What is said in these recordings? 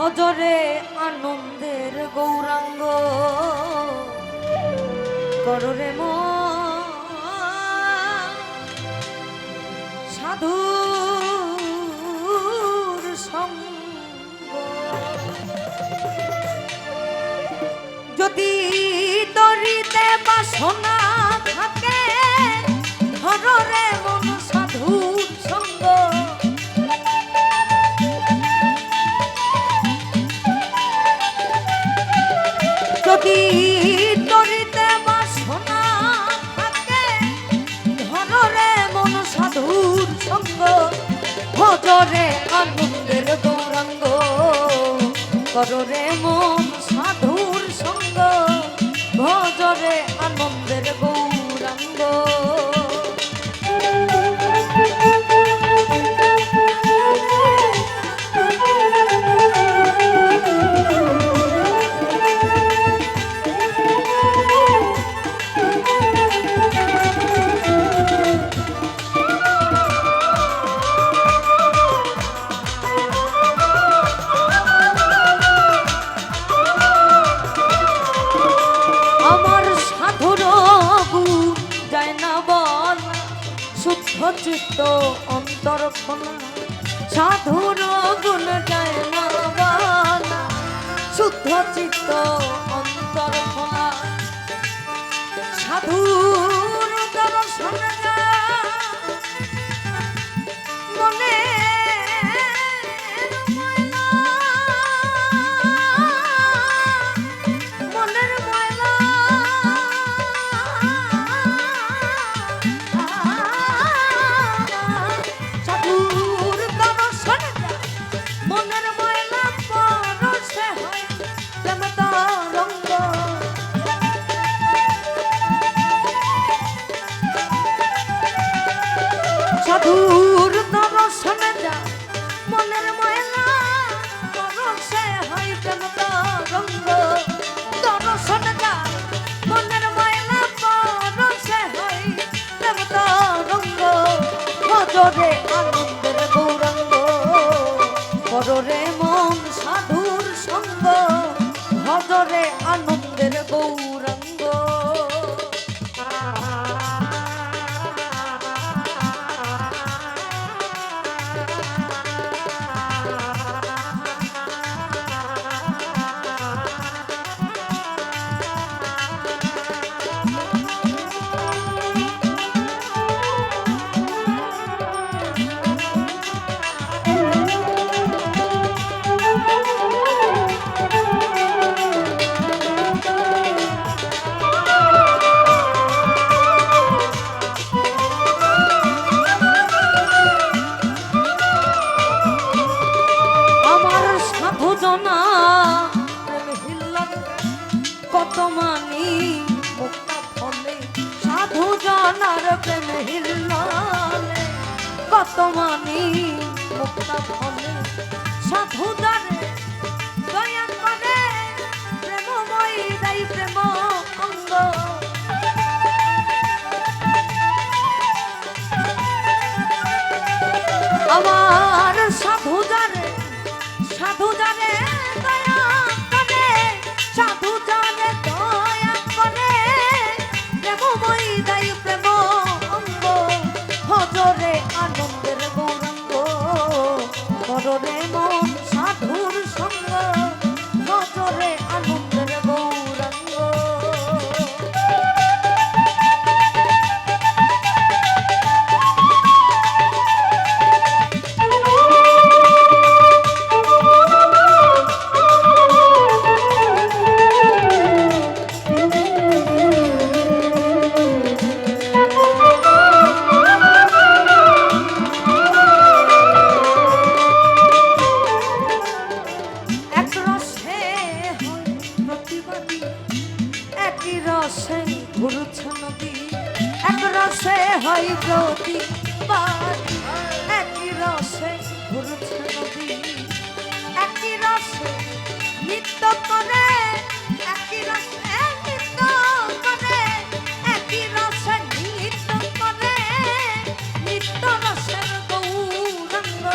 ভজরে আনন্দের গৌরাঙ্গ কররে সাধুর সঙ্গ। যদি তরিতে বাসনা থাকে ধররে মন সাধুর সঙ্গ। যদি তরিতে বাসনা থাকে ধররে মন সাধুর সঙ্গ। ভজরে আনন্দের গৌরাঙ্গ কররে মন সাধুর সঙ্গ। ভজরে আনন্দের গৌরাঙ্গ। চিত্ত অন্তর খোলা সাধুর গুণ যায় না বালা। শুদ্ধ চিত্ত অন্তর খোলা সাধুর দর্শন মনে সাধুর দর্শনে যা মনের ময়লা পরশে হয় প্রেম তরঙ্গ। দর্শনে যা মনের ময়লা পরশে হয় প্রেম তরঙ্গ। ভজরে আনন্দের গৌরাঙ্গ কররে মন সাধুর সঙ্গ। ভজরে আনন্দের গৌরাঙ্গ। কত মানি মুক্তা ফলে সাধু জানার প্রেম হিল্লালে। কত মানি মুক্তা ফলে সাধু জানে দয়া করে প্রেমময় দেয় প্রেম অঙ্গ। আমার সাধু জানে সাধু জানে দয়া করে সাধু জানে দয়া করে প্রেমময় দেয় প্রেম অঙ্গ। ভজরে আনন্দের গৌরাঙ্গ কররে মন সাধুর সঙ্গ। ভজরে আনন্দের গৌরাঙ্গ। ঘুরছে নদী এক রসে হয় প্রতিবার। একই রসে ঘুরছে নদী একই রসে নৃত্য করে। একই রসে নৃত্য করে একই রসে নৃত্য করে। নৃত্য রসের গৌরাঙ্গ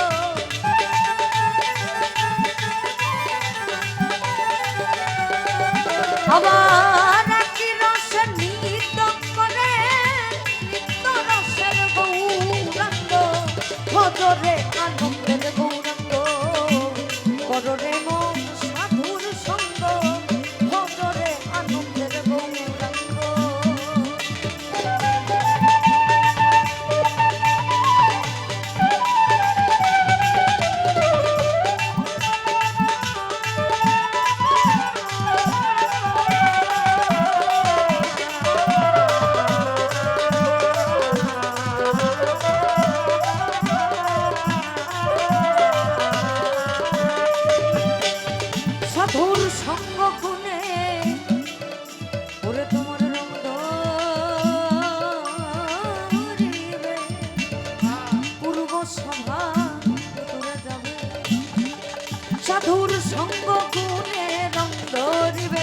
সাধুর সঙ্গ গুণে রং ধরিবে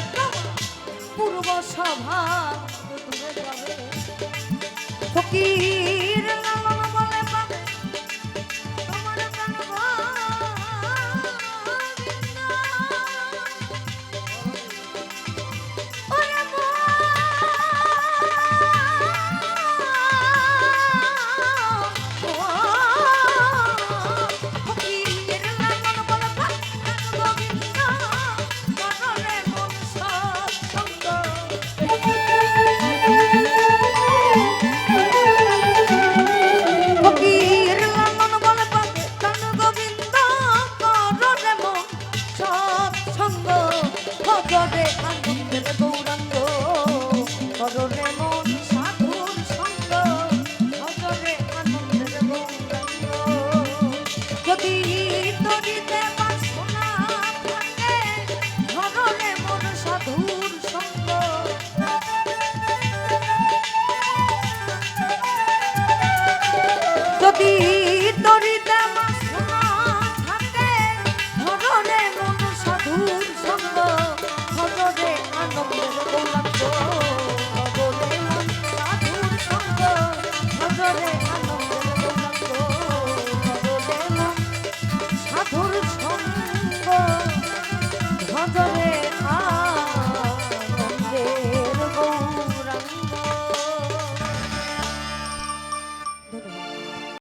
পূর্ব সভা দূরে যাবে ফকির